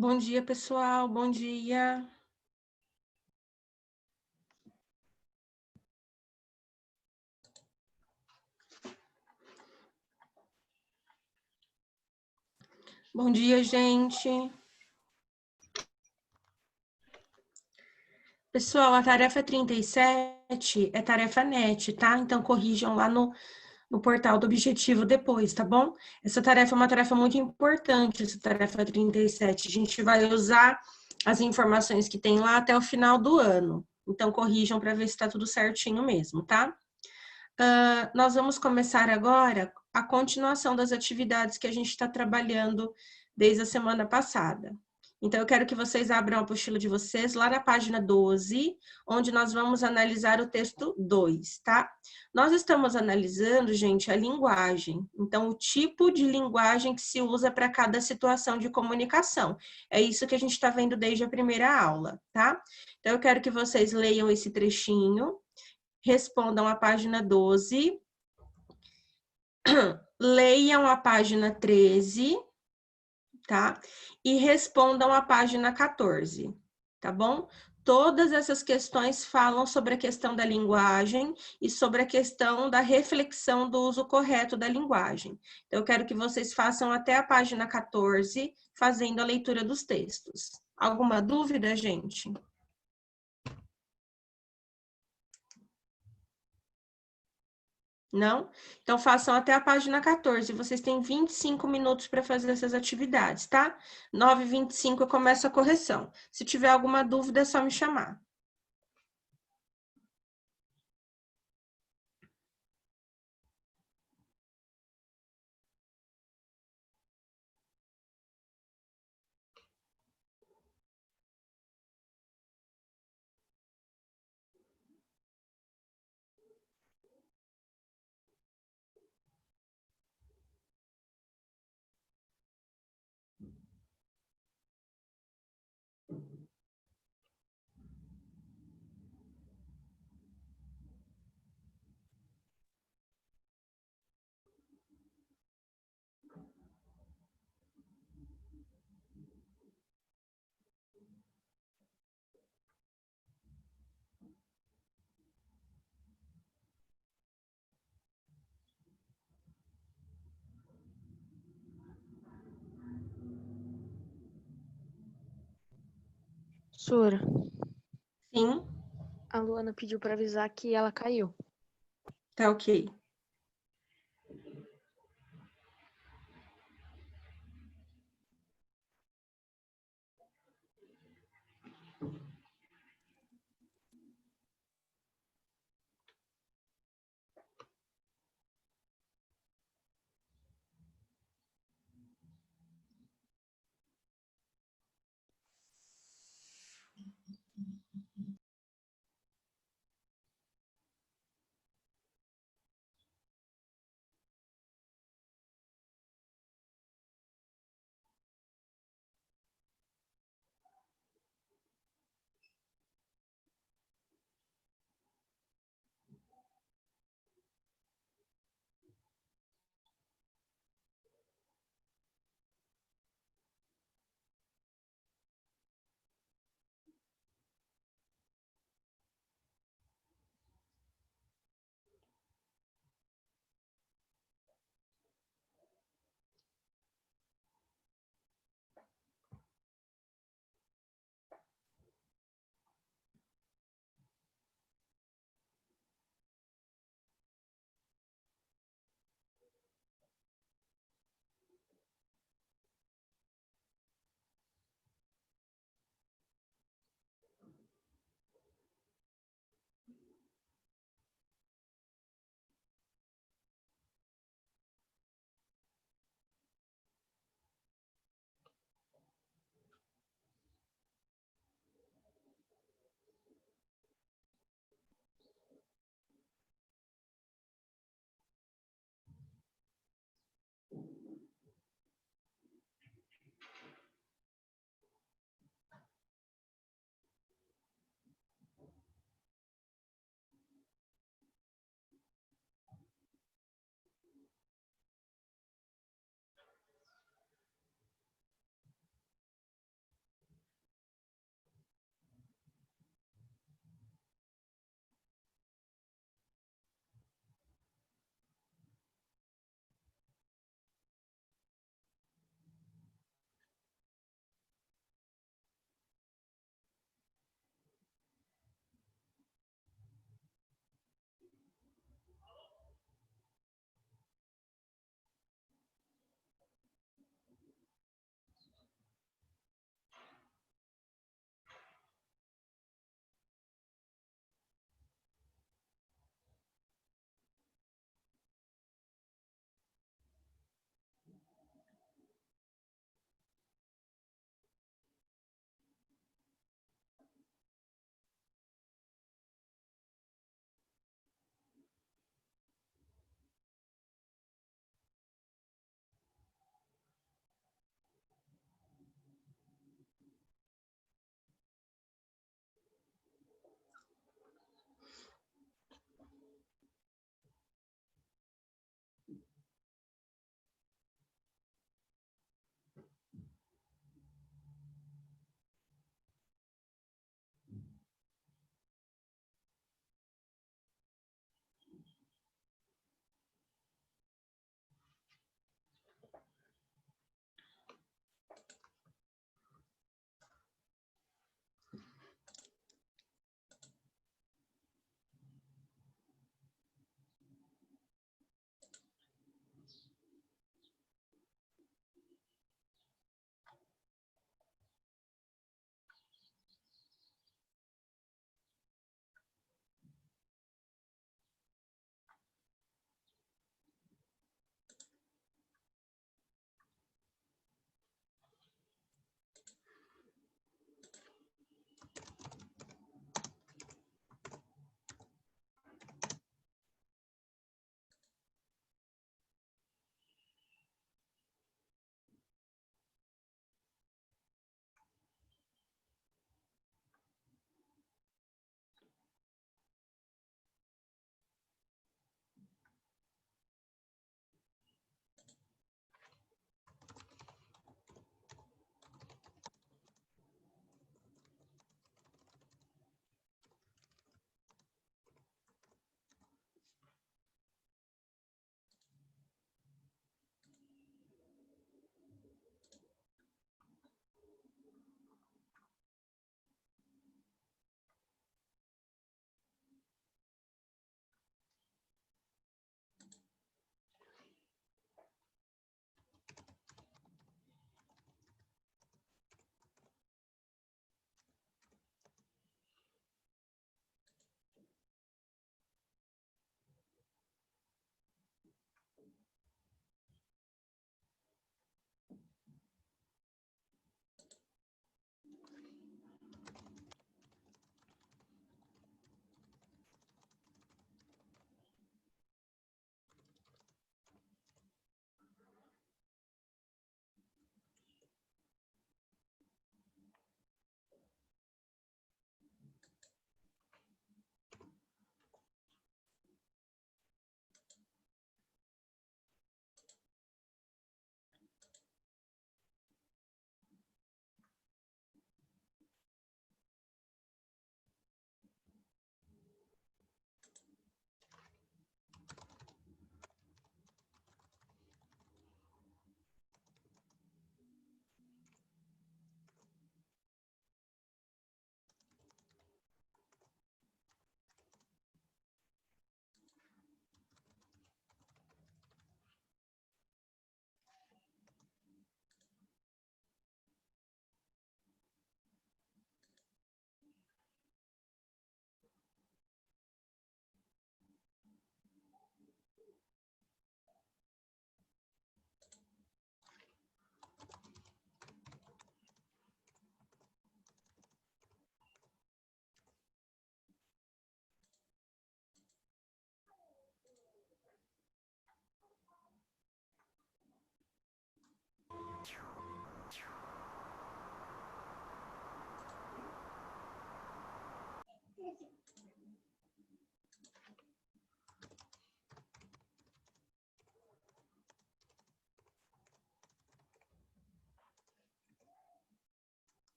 Bom dia, pessoal. Bom dia. Bom dia, gente. Pessoal, a tarefa 37 é tarefa NET, tá? Então, corrijam lá no portal do Objetivo depois, tá bom? Essa tarefa é uma tarefa muito importante, essa tarefa 37. A gente vai usar as informações que tem lá até o final do ano. Então, corrijam para ver se está tudo certinho mesmo, tá? Nós vamos começar agora a continuação das atividades que a gente está trabalhando desde a semana passada. Então, eu quero que vocês abram a apostila de vocês lá na página 12, onde nós vamos analisar o texto 2, tá? Nós estamos analisando, gente, a linguagem. Então, o tipo de linguagem que se usa para cada situação de comunicação. É isso que a gente está vendo desde a primeira aula, tá? Então, eu quero que vocês leiam esse trechinho, respondam a página 12, leiam a página 13, tá? E respondam a página 14, tá bom? Todas essas questões falam sobre a questão da linguagem e sobre a questão da reflexão do uso correto da linguagem. Então, eu quero que vocês façam até a página 14, fazendo a leitura dos textos. Alguma dúvida, gente? Não? Então, façam até a página 14. Vocês têm 25 minutos para fazer essas atividades, tá? 9h25 eu começo a correção. Se tiver alguma dúvida, é só me chamar. Sora, Sim? a Luana pediu para avisar que ela caiu. Tá ok.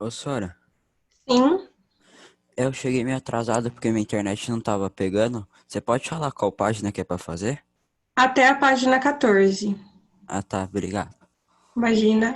Ô, Sora, Sim, eu cheguei meio atrasado porque minha internet não tava pegando. Você pode falar qual página que é pra fazer? até a página 14. Ah, tá, obrigado. Imagina.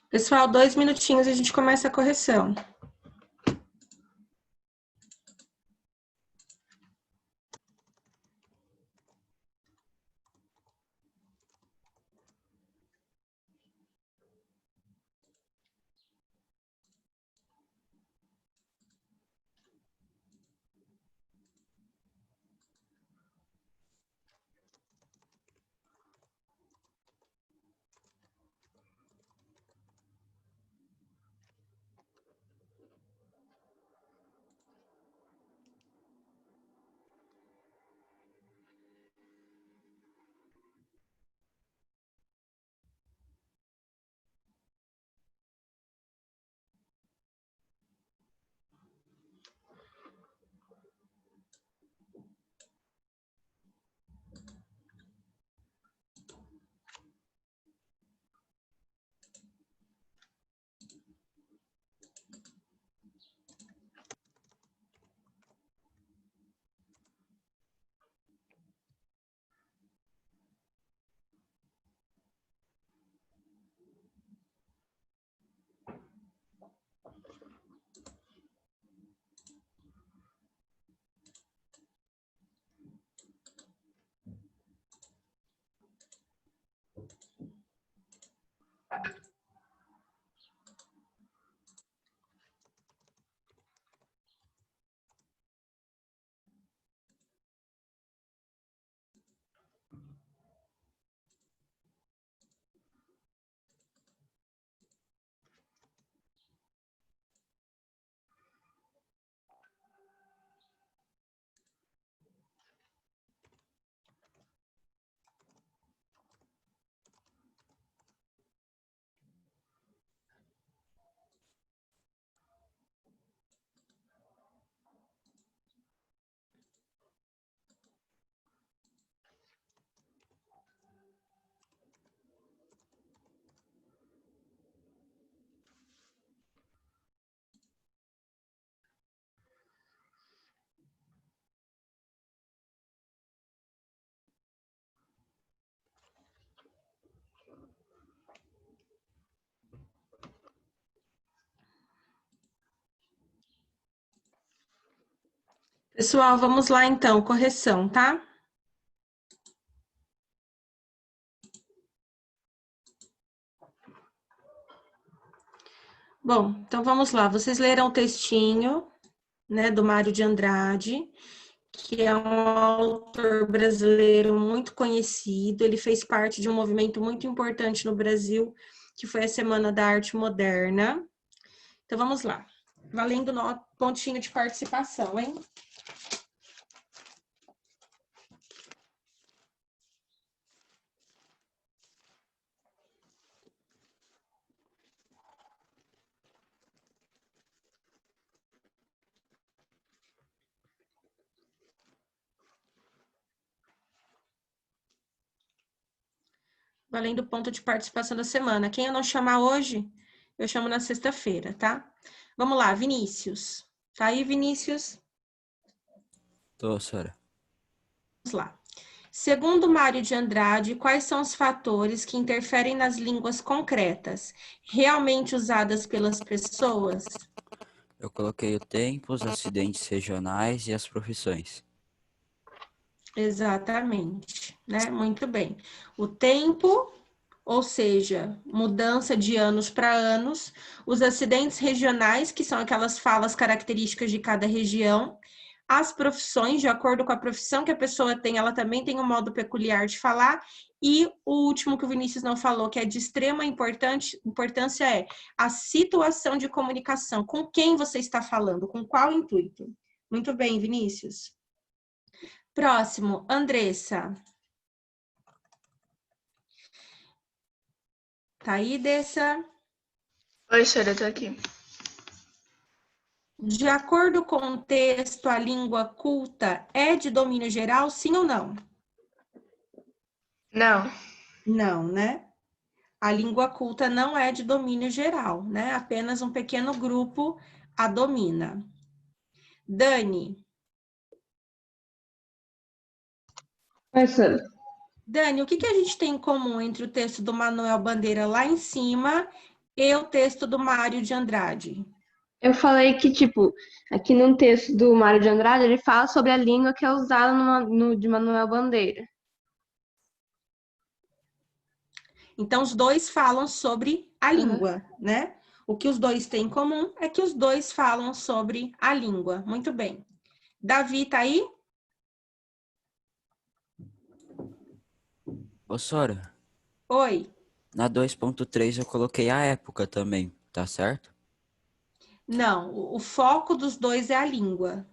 Pessoal, 2 minutinhos e a gente começa a correção. Pessoal, vamos lá então, correção, tá? Bom, então vamos lá. Vocês leram o textinho, né, do Mário de Andrade, que é um autor brasileiro muito conhecido. Ele fez parte de um movimento muito importante no Brasil, que foi a Semana da Arte Moderna. Então vamos lá. Valendo no pontinho de participação, hein? Valendo ponto de participação da semana. Quem eu não chamar hoje, eu chamo na sexta-feira, tá? Vamos lá, Vinícius. Tá aí, Vinícius? Tô, senhora. Vamos lá. Segundo Mário de Andrade, quais são os fatores que interferem nas línguas concretas, realmente usadas pelas pessoas? Eu coloquei o tempo, os acidentes regionais e as profissões. Exatamente, né? Muito bem. O tempo, ou seja, mudança de anos para anos, os acidentes regionais, que são aquelas falas características de cada região, as profissões, de acordo com a profissão que a pessoa tem, ela também tem um modo peculiar de falar, e o último que o Vinícius não falou, que é de extrema importância, é a situação de comunicação, com quem você está falando, com qual intuito. Muito bem, Vinícius. Próximo, Andressa. Tá aí, Dessa? Oi, senhora, eu tô aqui. De acordo com o texto, a língua culta é de domínio geral, sim ou não? Não, Não, né? A língua culta não é de domínio geral, né? Apenas um pequeno grupo a domina. Dani. Oi, senhora. Dani, o que a gente tem em comum entre o texto do Manuel Bandeira lá em cima e o texto do Mário de Andrade? Eu falei que, tipo, aqui no texto do Mário de Andrade, ele fala sobre a língua que é usada no de Manuel Bandeira. Então, os dois falam sobre a língua, né? O que os dois têm em comum é que os dois falam sobre a língua. Muito bem. Davi, tá aí? Ô, Sora, Oi. na 2.3 eu coloquei a época também, tá certo? Não, o foco dos dois é a língua.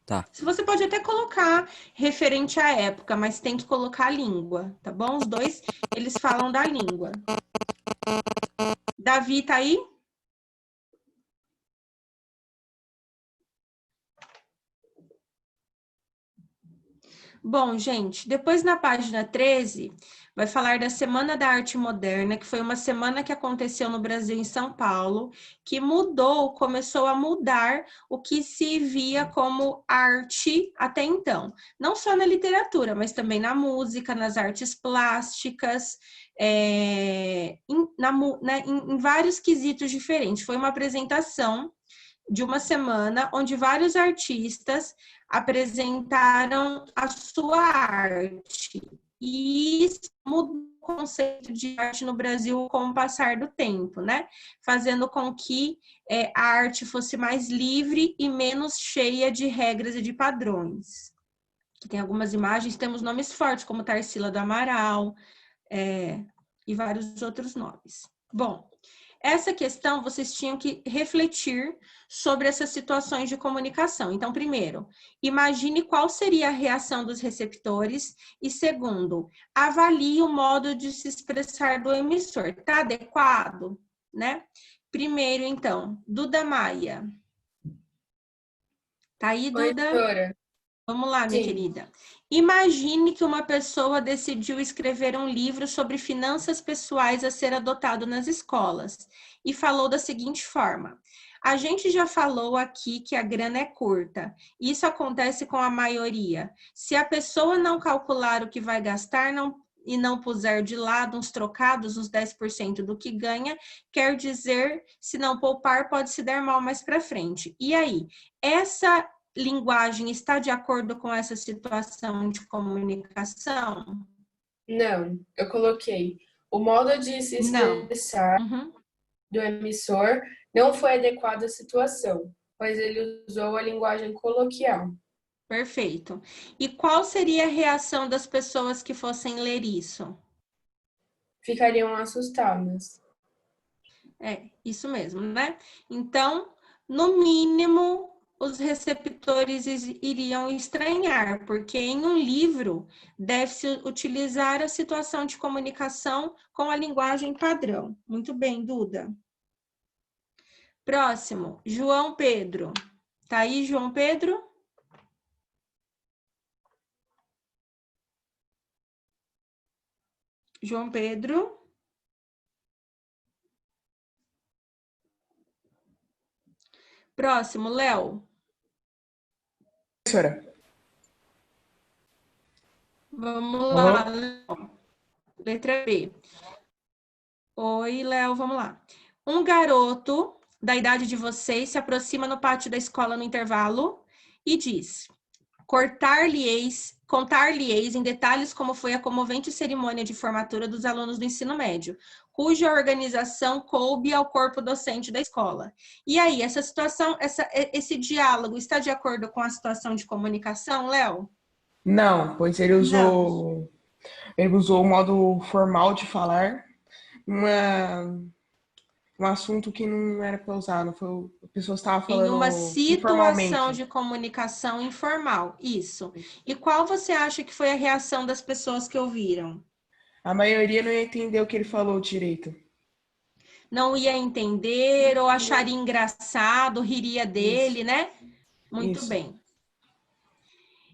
Tá. Se você pode até colocar referente à época, mas tem que colocar a língua, tá bom? Os dois, eles falam da língua. Davi, tá aí? Bom, gente, depois na página 13, vai falar da Semana da Arte Moderna, que foi uma semana que aconteceu no Brasil, em São Paulo, que mudou, começou a mudar o que se via como arte até então. Não só na literatura, mas também na música, nas artes plásticas, em vários quesitos diferentes. Foi uma apresentação de uma semana onde vários artistas apresentaram a sua arte. E isso mudou o conceito de arte no Brasil com o passar do tempo, né? Fazendo com que a arte fosse mais livre e menos cheia de regras e de padrões. Que tem algumas imagens, temos nomes fortes, como Tarsila do Amaral, e vários outros nomes. Bom, essa questão vocês tinham que refletir sobre essas situações de comunicação. Então, primeiro, imagine qual seria a reação dos receptores e, segundo, avalie o modo de se expressar do emissor. Está adequado, né? Primeiro, então, Duda Maia. Tá aí, Oi, Duda? Sora. Vamos lá, minha Sim. querida. Imagine que uma pessoa decidiu escrever um livro sobre finanças pessoais a ser adotado nas escolas e falou da seguinte forma: a gente já falou aqui que a grana é curta. Isso acontece com a maioria. Se a pessoa não calcular o que vai gastar e não puser de lado uns trocados, uns 10% do que ganha, quer dizer, se não poupar, pode se dar mal mais para frente. E aí, essa linguagem está de acordo com essa situação de comunicação? Não, eu coloquei. O modo de se Não. expressar Uhum. do emissor não foi adequado à situação, pois ele usou a linguagem coloquial. Perfeito. E qual seria a reação das pessoas que fossem ler isso? Ficariam assustadas. Isso mesmo, né? Então, no mínimo, os receptores iriam estranhar, porque em um livro deve-se utilizar a situação de comunicação com a linguagem padrão. Muito bem, Duda. Próximo, João Pedro. Tá aí, João Pedro? João Pedro. Próximo, Léo. Professora. Vamos lá, Léo. Letra B. Oi, Léo, vamos lá. Um garoto da idade de vocês se aproxima no pátio da escola no intervalo e diz: contar-lhe-eis em detalhes como foi a comovente cerimônia de formatura dos alunos do ensino médio, cuja organização coube ao corpo docente da escola. E aí, essa situação, esse diálogo está de acordo com a situação de comunicação, Léo? Não, pois Não. ele usou o modo formal de falar, um assunto que não era para usar, não foi, a pessoa estava Em uma falando situação informalmente. de comunicação informal, isso. E qual você acha que foi a reação das pessoas que ouviram? A maioria não ia entender o que ele falou direito. Não ia entender ou acharia engraçado, riria dele, Isso, né? Muito isso. bem.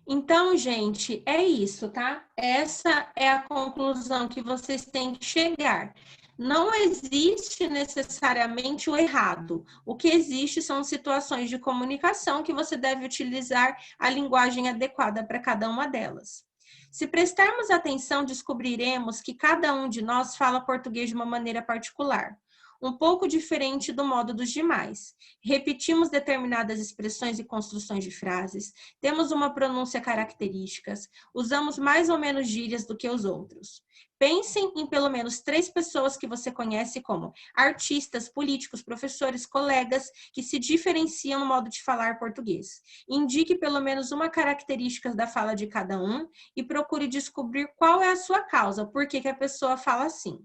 Então, gente, é isso, tá? Essa é a conclusão que vocês têm que chegar. Não existe necessariamente o errado. O que existe são situações de comunicação que você deve utilizar a linguagem adequada para cada uma delas. Se prestarmos atenção, descobriremos que cada um de nós fala português de uma maneira particular. um pouco diferente do modo dos demais. Repetimos determinadas expressões e construções de frases, temos uma pronúncia característica, usamos mais ou menos gírias do que os outros. Pensem em pelo menos 3 pessoas que você conhece como artistas, políticos, professores, colegas que se diferenciam no modo de falar português. Indique pelo menos uma característica da fala de cada um e procure descobrir qual é a sua causa, por que a pessoa fala assim.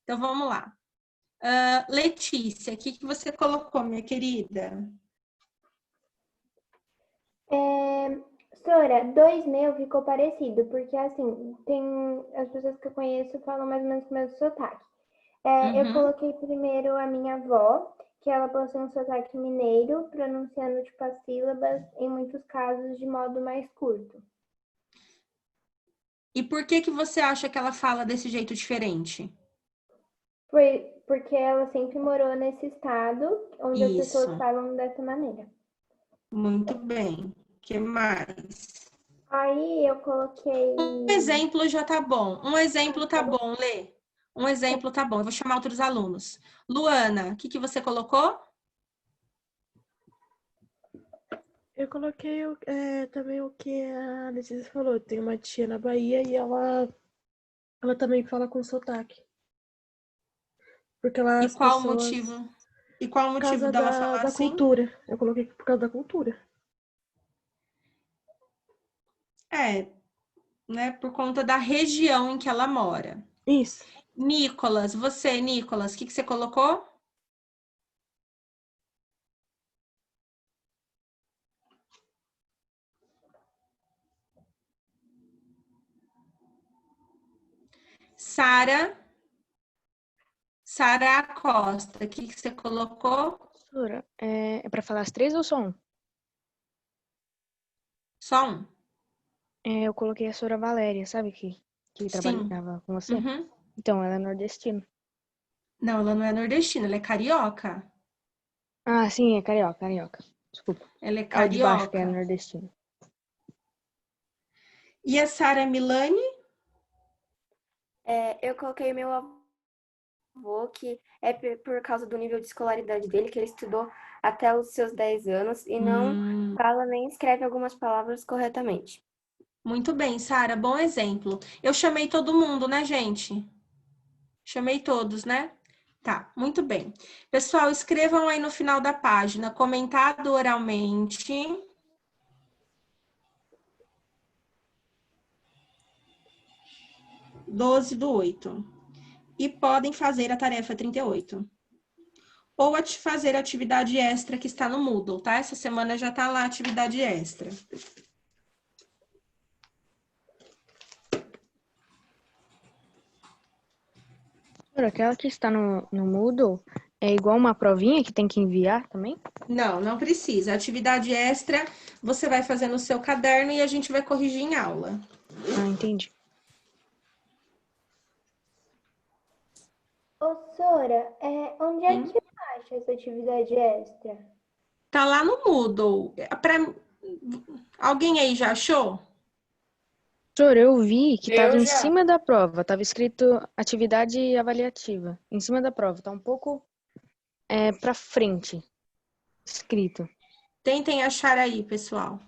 Então, vamos lá. Letícia, o que você colocou, minha querida? Sora, 2 meu ficou parecido, porque assim, tem as pessoas que eu conheço falam mais ou menos com o mesmo sotaque. Eu coloquei primeiro a minha avó, que ela possui um sotaque mineiro, pronunciando tipo as sílabas, em muitos casos, de modo mais curto. E por que você acha que ela fala desse jeito diferente? Foi porque ela sempre morou nesse estado, onde as pessoas Isso, falam dessa maneira. muito bem. O que mais? Aí eu coloquei... Um exemplo já tá bom. Um exemplo tá bom, Lê. Um exemplo tá bom. Eu vou chamar outros alunos. Luana, o que você colocou? Eu coloquei também o que a Letícia falou. Tem uma tia na Bahia e ela também fala com sotaque. Porque lá E as qual o pessoas... motivo? E qual o Por motivo causa dela falar da assim? cultura. Eu coloquei por causa da cultura. Né, por conta da região em que ela mora. Isso. Nicolas, Nicolas, o que você colocou? Sara Acosta, o que você colocou? Sora, é pra falar as 3 ou só um? Só um. Eu coloquei a Sora Valéria, sabe que Sim. trabalhava com você? Uhum. Então, ela é nordestina. Não, ela não é nordestina, ela é carioca. Ah, sim, é carioca. Desculpa. Ela é É o de baixo que é carioca. nordestino. E a Sara Milani? Eu coloquei meu avô, que é por causa do nível de escolaridade dele, que ele estudou até os seus 10 anos e não fala nem escreve algumas palavras corretamente. Muito bem, Sara, bom exemplo. Eu chamei todo mundo, né, gente? Chamei todos, né? Tá, muito bem. Pessoal, escrevam aí no final da página, comentado oralmente. 12/8. E podem fazer a tarefa 38. Ou fazer a atividade extra que está no Moodle, tá? Essa semana já tá lá a atividade extra. Sora, aquela que está no Moodle é igual uma provinha que tem que enviar também? Não, não precisa. A atividade extra você vai fazer no seu caderno e a gente vai corrigir em aula. Ah, entendi. Ô, Sora, onde é que acha essa atividade extra? Tá lá no Moodle. Alguém aí já achou? Sora, eu vi que estava Eu em já. cima da prova. Tava escrito atividade avaliativa. Em cima da prova. Tá um pouco pra frente. Escrito. Tentem achar aí, pessoal.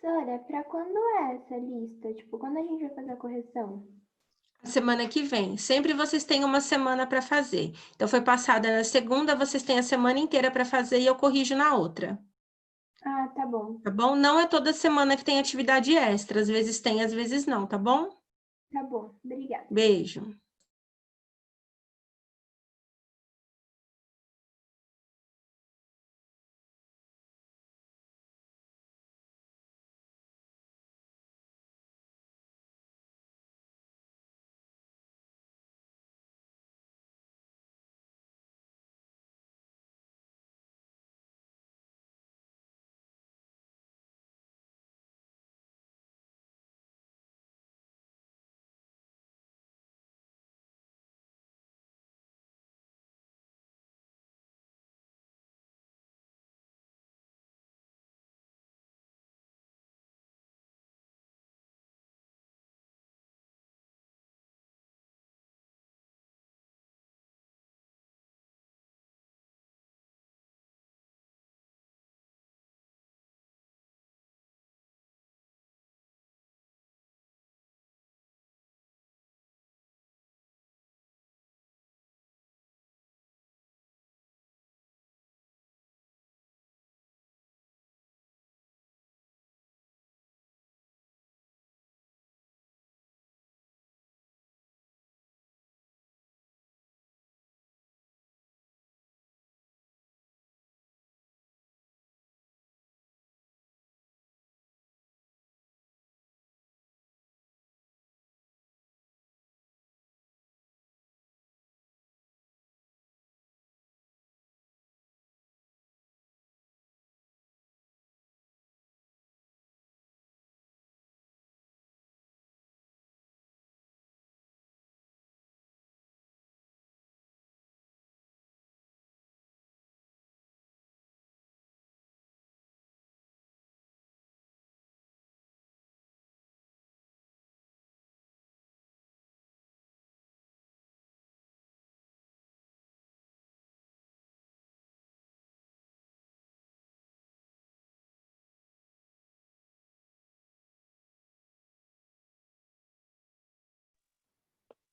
Sora, pra quando é essa lista? Tipo, quando a gente vai fazer a correção? A semana que vem. Sempre vocês têm uma semana para fazer. Então, foi passada na segunda, vocês têm a semana inteira para fazer e eu corrijo na outra. Ah, tá bom. Tá bom? Não é toda semana que tem atividade extra. Às vezes tem, às vezes não, tá bom? Tá bom. Obrigada. Beijo.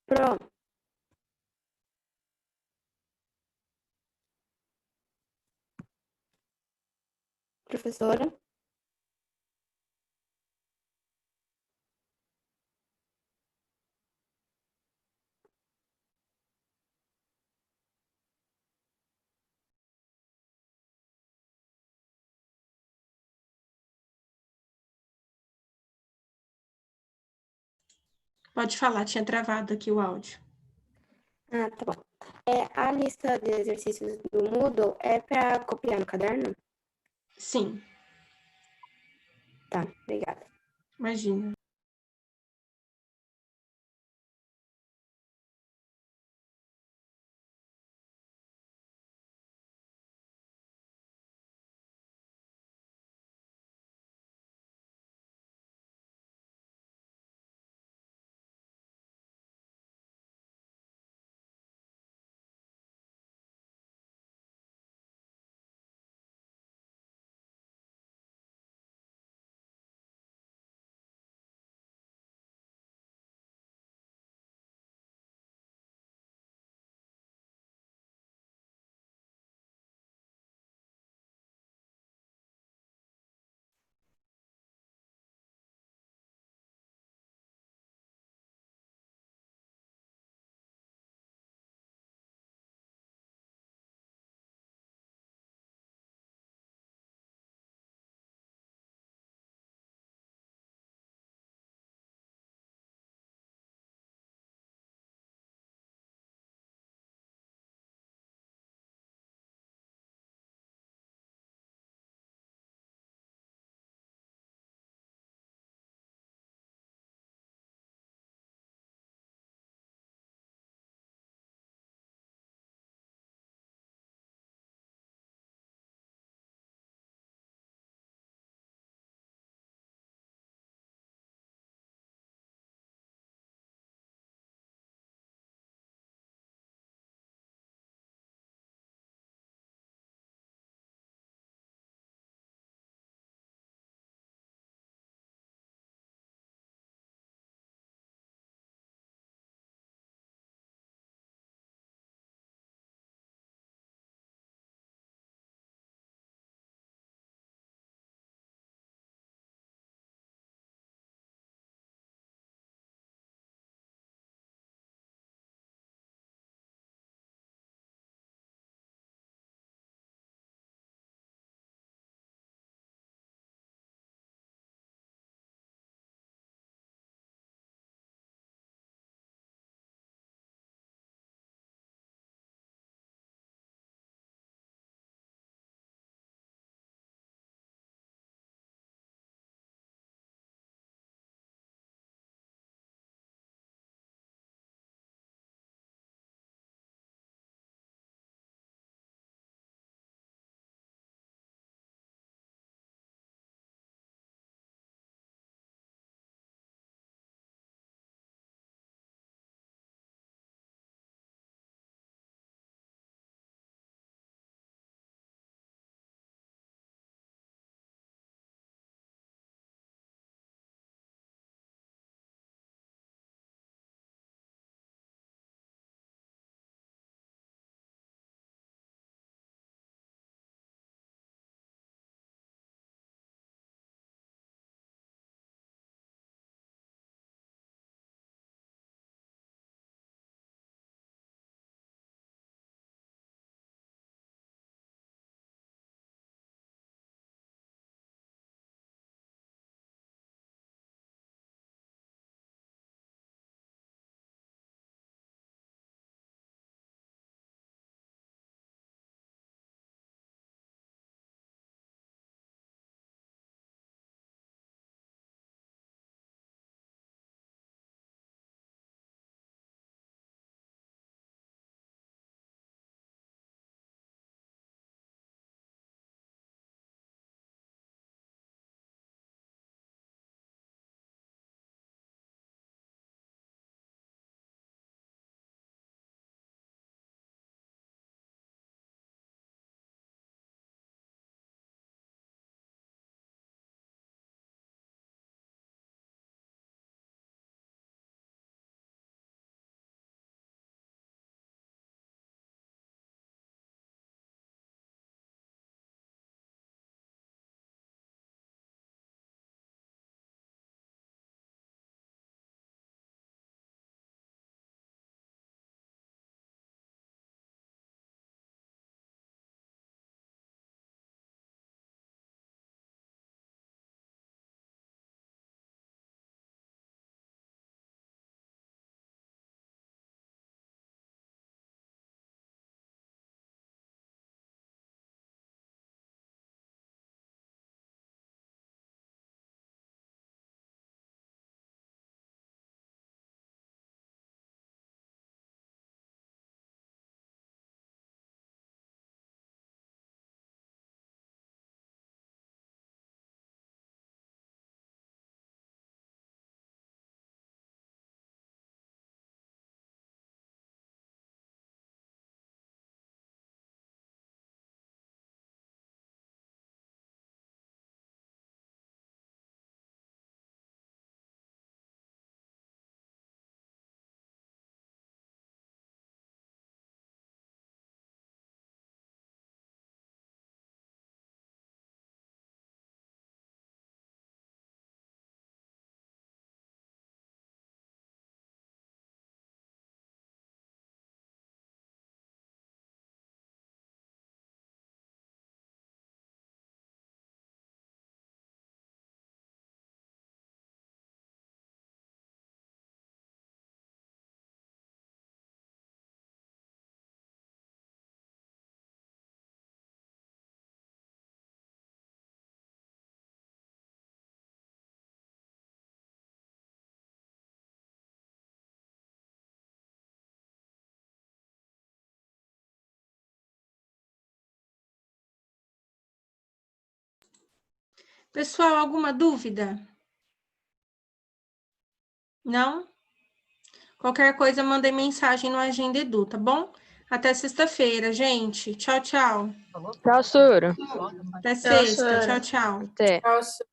Pronto, professora. Pode falar, tinha travado aqui o áudio. Ah, tá bom. A lista de exercícios do Moodle é para copiar no caderno? Sim, Tá, obrigada. imagina. Pessoal, alguma dúvida? Não? Qualquer coisa, mandem mensagem no Agenda Edu, tá bom? Até sexta-feira, gente. Tchau, tchau. Tchau, Sora. Até Tchau, sexta. Sora. Tchau, tchau. Até. Nossa.